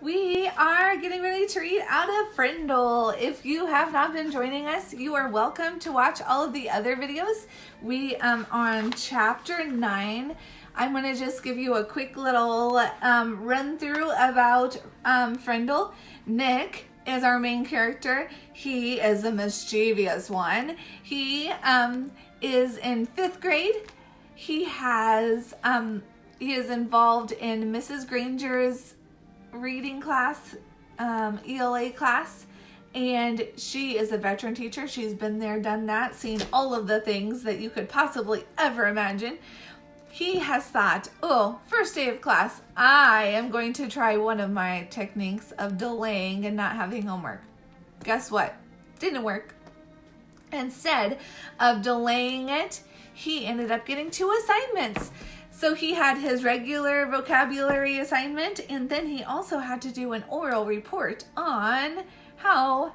We are getting ready to read out of Frindle. If you have not been joining us, you are welcome to watch all of the other videos. We on chapter 9. I'm going to just give you a quick little run through about Frindle. Nick is our main character. He is the mischievous one. He is in 5th grade. He is involved in Mrs. Granger's reading class, ELA class, and she is a veteran teacher. She's been there, done that, seen all of the things that you could possibly ever imagine. He has thought, oh, first day of class, I am going to try one of my techniques of delaying and not having homework. Guess what? Didn't work. Instead of delaying it, he ended up getting 2 assignments. So he had his regular vocabulary assignment, and then he also had to do an oral report on how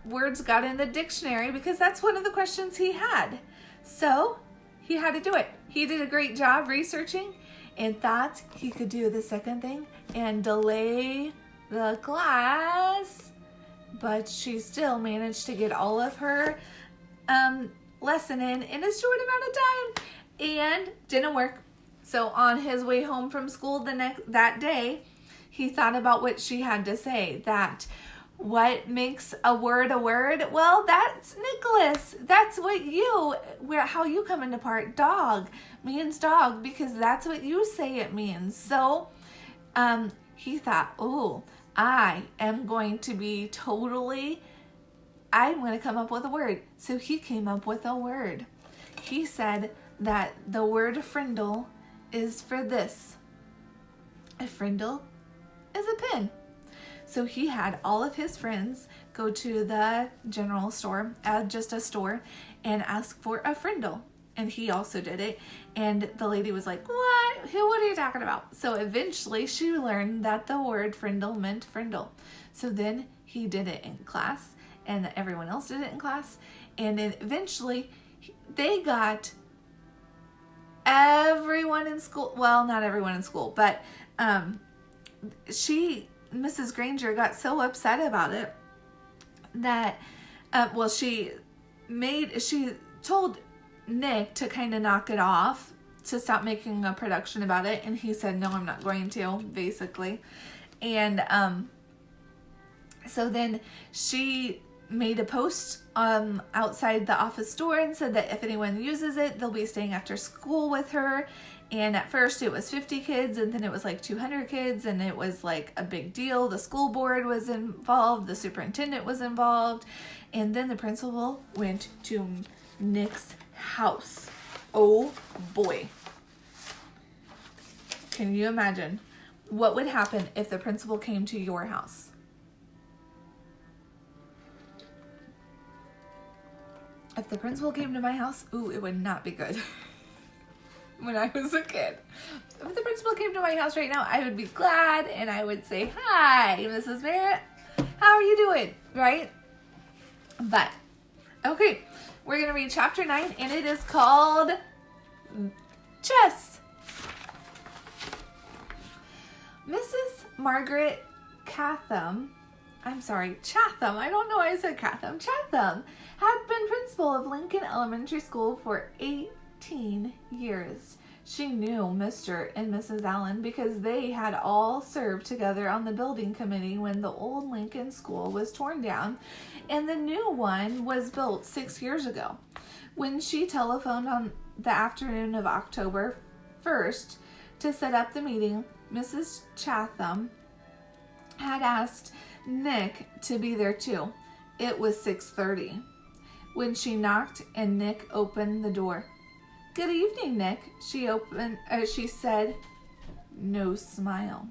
words got in the dictionary, because that's one of the questions he had. So he had to do it. He did a great job researching and thought he could do the second thing and delay the class, but she still managed to get all of her lesson in a short amount of time. And didn't work. So on his way home from school that day, he thought about what she had to say. That what makes a word a word? Well, that's Nicholas. That's how you come into part. Dog means dog because that's what you say it means. So he thought, oh, I'm going to come up with a word. So he came up with a word. He said that the word Frindle is for this. A Frindle is a pin. So he had all of his friends go to the general store, just a store, and ask for a Frindle. And he also did it. And the lady was like, what? What are you talking about? So eventually she learned that the word Frindle meant Frindle. So then he did it in class, and everyone else did it in class. And then eventually they got everyone in school, well, not everyone in school, but Mrs. Granger got so upset about it that, she told Nick to kind of knock it off, to stop making a production about it, and he said, no, I'm not going to, basically. And so then she made a post outside the office door and said that if anyone uses it, they'll be staying after school with her. And at first it was 50 kids, and then it was like 200 kids, and it was like a big deal. The school board was involved, the superintendent was involved, and then the principal went to Nick's house. Oh boy. Can you imagine what would happen if the principal came to your house? If the principal came to my house, it would not be good. When I was a kid. If the principal came to my house right now, I would be glad and I would say, hi, Mrs. Merritt. How are you doing? Right? But, okay, we're going to read chapter 9, and it is called Chess. Mrs. Margaret Chatham, I don't know why I said Chatham. Chatham had been principal of Lincoln Elementary School for 18 years. She knew Mr. and Mrs. Allen because they had all served together on the building committee when the old Lincoln School was torn down and the new one was built 6 years ago. When she telephoned on the afternoon of October 1st to set up the meeting, Mrs. Chatham had asked Nick to be there too. It was 6:30 when she knocked and Nick opened the door. Good evening, Nick, she said, no smile.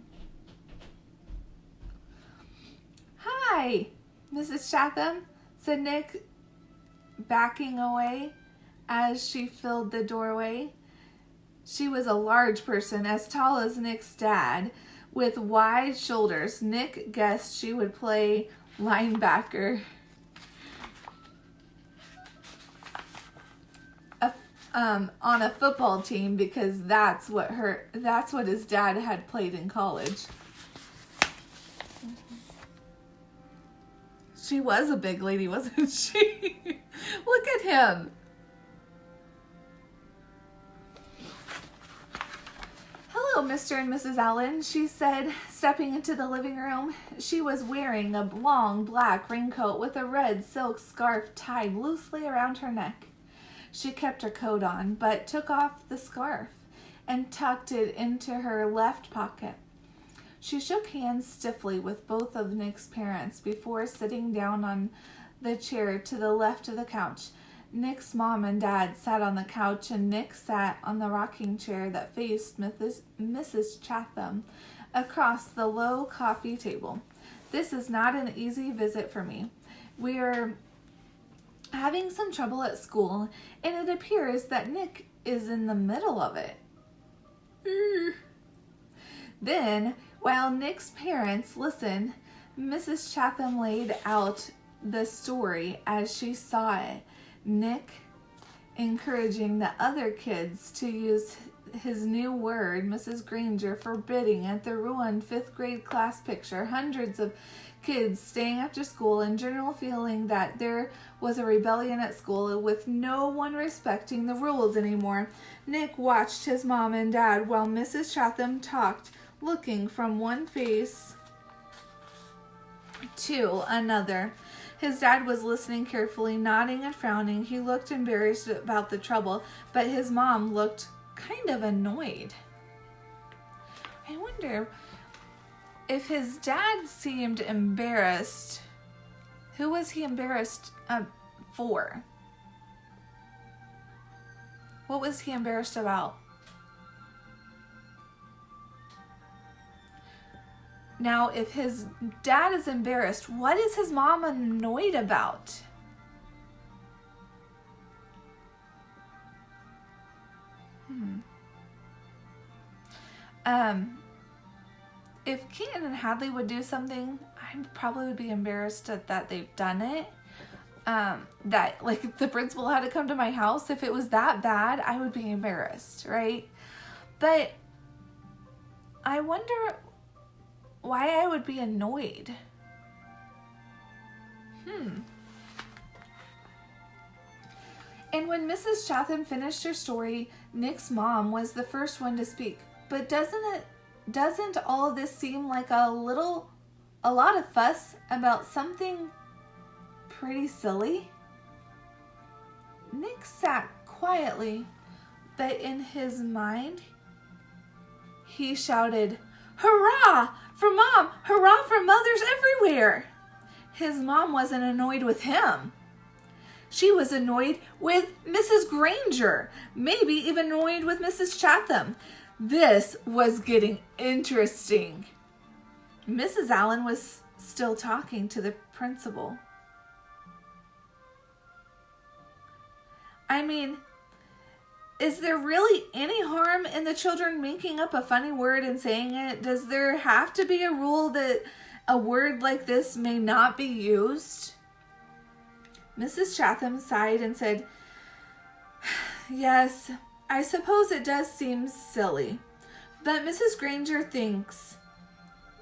Hi, Mrs. Chatham, said Nick, backing away as she filled the doorway. She was a large person, as tall as Nick's dad, with wide shoulders. Nick guessed she would play linebacker. On a football team, because that's what his dad had played in college. She was a big lady, wasn't she? Look at him. Hello, Mr. and Mrs. Allen, she said, stepping into the living room. She was wearing a long black raincoat with a red silk scarf tied loosely around her neck. She kept her coat on, but took off the scarf and tucked it into her left pocket. She shook hands stiffly with both of Nick's parents before sitting down on the chair to the left of the couch. Nick's mom and dad sat on the couch, and Nick sat on the rocking chair that faced Mrs. Chatham across the low coffee table. This is not an easy visit for me. We're having some trouble at school, and it appears that Nick is in the middle of it. Then, while Nick's parents listened, Mrs. Chatham laid out the story as she saw it. Nick encouraging the other kids to use his new word, Mrs. Granger forbidding at the ruined 5th grade class picture. Hundreds of kids staying after school, and general feeling that there was a rebellion at school with no one respecting the rules anymore. Nick watched his mom and dad while Mrs. Chatham talked, looking from one face to another. His dad was listening carefully, nodding and frowning. He looked embarrassed about the trouble, but his mom looked kind of annoyed. I wonder if his dad seemed embarrassed. Who was he embarrassed for? What was he embarrassed about? Now, if his dad is embarrassed, what is his mom annoyed about? If Keaton and Hadley would do something, I probably would be embarrassed that they've done it. That, like, the principal had to come to my house. If it was that bad, I would be embarrassed, right? But I wonder why I would be annoyed. And when Mrs. Chatham finished her story, Nick's mom was the first one to speak. But doesn't all of this seem like a lot of fuss about something pretty silly? Nick sat quietly, but in his mind, he shouted, "Hurrah for Mom! Hurrah for mothers everywhere!" His mom wasn't annoyed with him. She was annoyed with Mrs. Granger, maybe even annoyed with Mrs. Chatham. This was getting interesting. Mrs. Allen was still talking to the principal. I mean, is there really any harm in the children making up a funny word and saying it? Does there have to be a rule that a word like this may not be used? Mrs. Chatham sighed and said, "Yes, I suppose it does seem silly, but Mrs. Granger thinks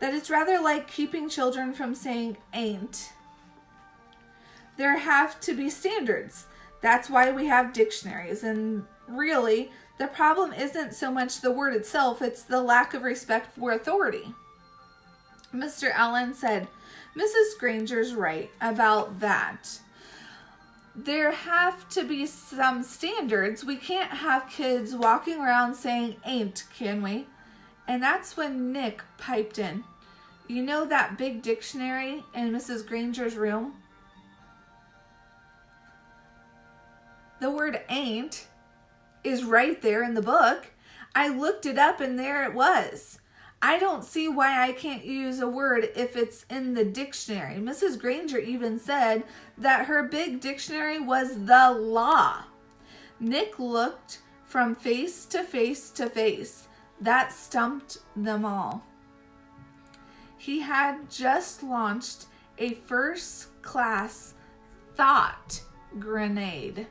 that it's rather like keeping children from saying ain't. There have to be standards. That's why we have dictionaries, and really, the problem isn't so much the word itself, it's the lack of respect for authority." Mr. Allen said, "Mrs. Granger's right about that. There have to be some standards. We can't have kids walking around saying ain't, can we?" And that's when Nick piped in. "You know that big dictionary in Mrs. Granger's room? The word ain't is right there in the book. I looked it up and there it was. I don't see why I can't use a word if it's in the dictionary. Mrs. Granger even said that her big dictionary was the law." Nick looked from face to face to face. That stumped them all. He had just launched a first-class thought grenade.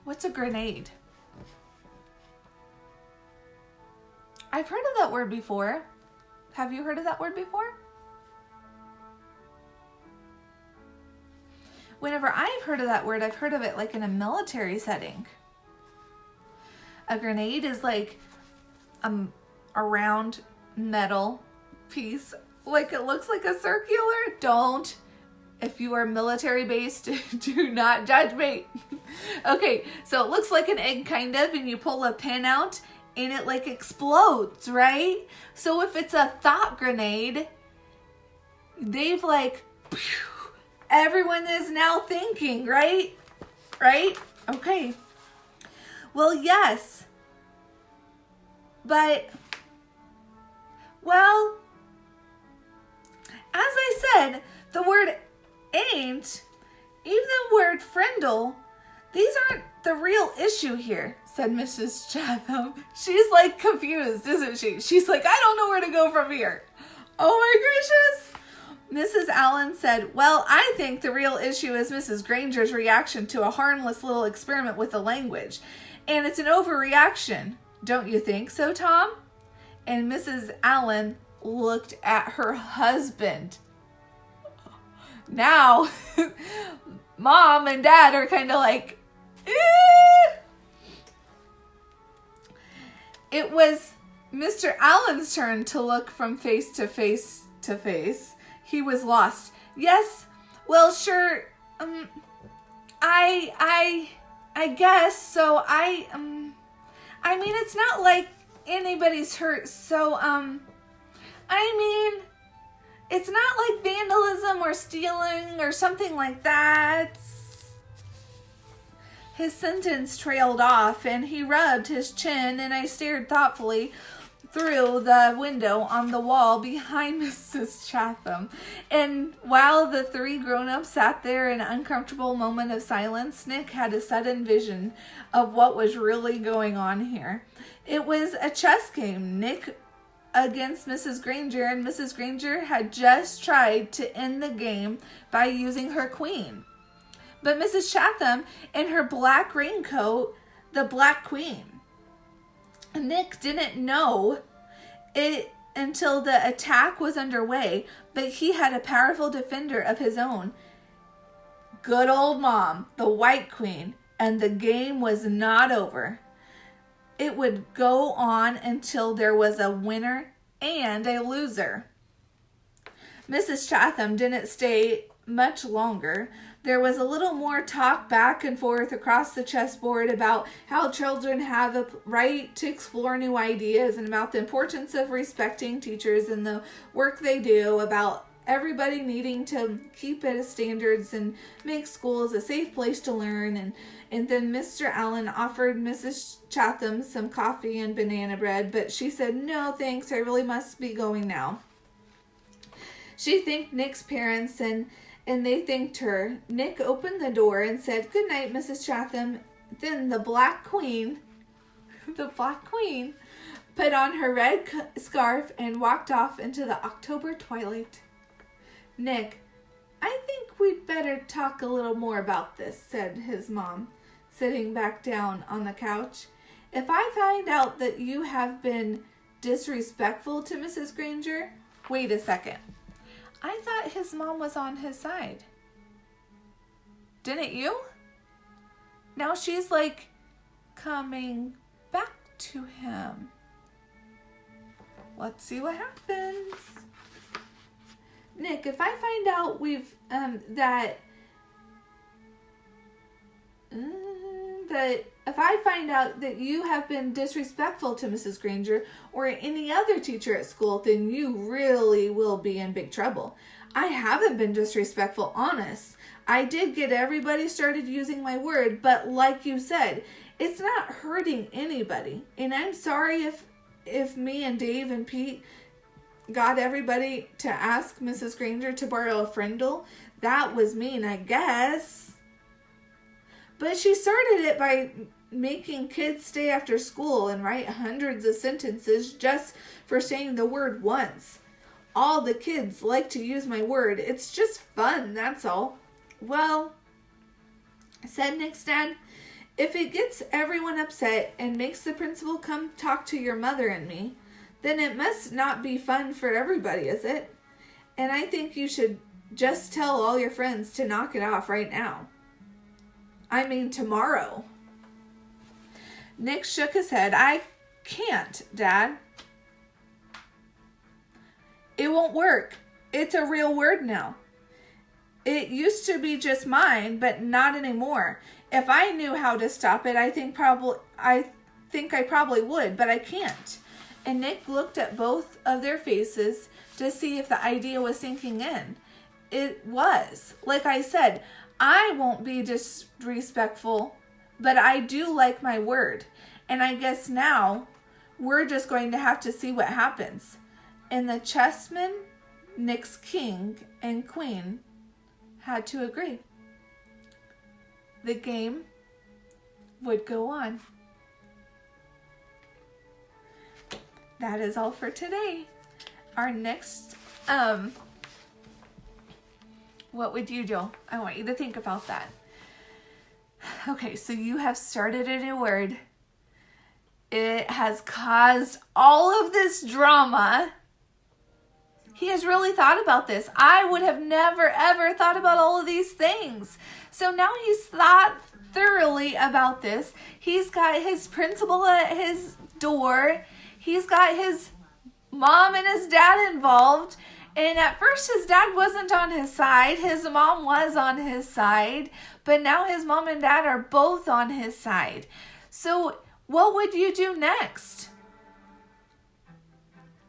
What's a grenade? I've heard of that word before. Have you heard of that word before? whenever I've heard of that word, I've heard of it like in a military setting. A grenade is like a round metal piece, like it looks like a circular. Don't. If you are military based, do not judge me. Okay, so it looks like an egg kind of, and you pull a pin out and it like explodes, right? So if it's a thought grenade, they've like, everyone is now thinking, right? Right? Okay. Well, yes. But, well, as I said, the word ain't, even the word Frindle, these aren't the real issue here, said Mrs. Chatham. She's like confused, isn't she? She's like, I don't know where to go from here. Oh my gracious. Mrs. Allen said, well, I think the real issue is Mrs. Granger's reaction to a harmless little experiment with the language. And it's an overreaction. Don't you think so, Tom? And Mrs. Allen looked at her husband. Now, Mom and Dad are kind of like, eh. It was Mr. Allen's turn to look from face to face to face. He was lost. Yes, well, sure, I guess so. I mean, it's not like anybody's hurt, so, I mean, it's not like vandalism or stealing or something like that. His sentence trailed off, and he rubbed his chin, and I stared thoughtfully through the window on the wall behind Mrs. Chatham. And while the three grown-ups sat there in an uncomfortable moment of silence, Nick had a sudden vision of what was really going on here. It was a chess game. Nick against Mrs. Granger, and Mrs. Granger had just tried to end the game by using her queen. But Mrs. Chatham, in her black raincoat, the Black Queen. Nick didn't know it until the attack was underway, but he had a powerful defender of his own. Good old Mom, the White Queen, and the game was not over. It would go on until there was a winner and a loser. Mrs. Chatham didn't stay much longer. There was a little more talk back and forth across the chessboard about how children have a right to explore new ideas and about the importance of respecting teachers and the work they do, about everybody needing to keep at standards and make schools a safe place to learn. And then Mr. Allen offered Mrs. Chatham some coffee and banana bread, but she said, no, thanks, I really must be going now. She thanked Nick's parents and they thanked her. Nick opened the door and said, good night, Mrs. Chatham. Then the Black Queen, put on her red scarf and walked off into the October twilight. Nick, I think we'd better talk a little more about this, said his mom, sitting back down on the couch. If I find out that you have been disrespectful to Mrs. Granger, wait a second. I thought his mom was on his side. Didn't you? Now she's like coming back to him. Let's see what happens. Nick, if I find out if I find out that you have been disrespectful to Mrs. Granger or any other teacher at school, then you really will be in big trouble. I haven't been disrespectful, honest. I did get everybody started using my word, but like you said, it's not hurting anybody. And I'm sorry if me and Dave and Pete got everybody to ask Mrs. Granger to borrow a Frindle. That was mean, I guess. But she started it by making kids stay after school and write hundreds of sentences just for saying the word once. All the kids like to use my word. It's just fun, that's all. Well, said Nick's dad, if it gets everyone upset and makes the principal come talk to your mother and me, then it must not be fun for everybody, is it? And I think you should just tell all your friends to knock it off right now. I mean, tomorrow. Nick shook his head. I can't, Dad. It won't work. It's a real word now. It used to be just mine, but not anymore. If I knew how to stop it, I think I probably would, but I can't. And Nick looked at both of their faces to see if the idea was sinking in. It was. Like I said, I won't be disrespectful, but I do like my word. And I guess now we're just going to have to see what happens. And the chessmen, Nick's king and queen, had to agree. The game would go on. That is all for today. Our next, what would you do? I want you to think about that. Okay, so you have started a new word. It has caused all of this drama. He has really thought about this. I would have never, ever thought about all of these things. So now he's thought thoroughly about this. He's got his principal at his door. He's got his mom and his dad involved. And at first his dad wasn't on his side. His mom was on his side. But now his mom and dad are both on his side. So what would you do next?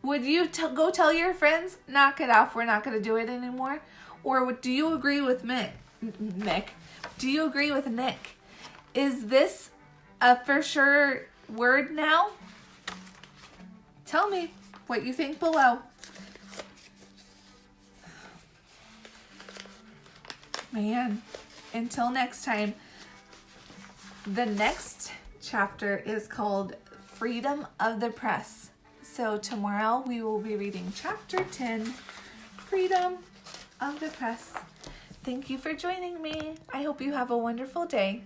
Would you go tell your friends, knock it off, we're not going to do it anymore? Or do you agree with Nick? Do you agree with Nick? Is this a for sure word now? Tell me what you think below. Man, until next time, the next chapter is called Freedom of the Press. So tomorrow we will be reading chapter 10, Freedom of the Press. Thank you for joining me. I hope you have a wonderful day.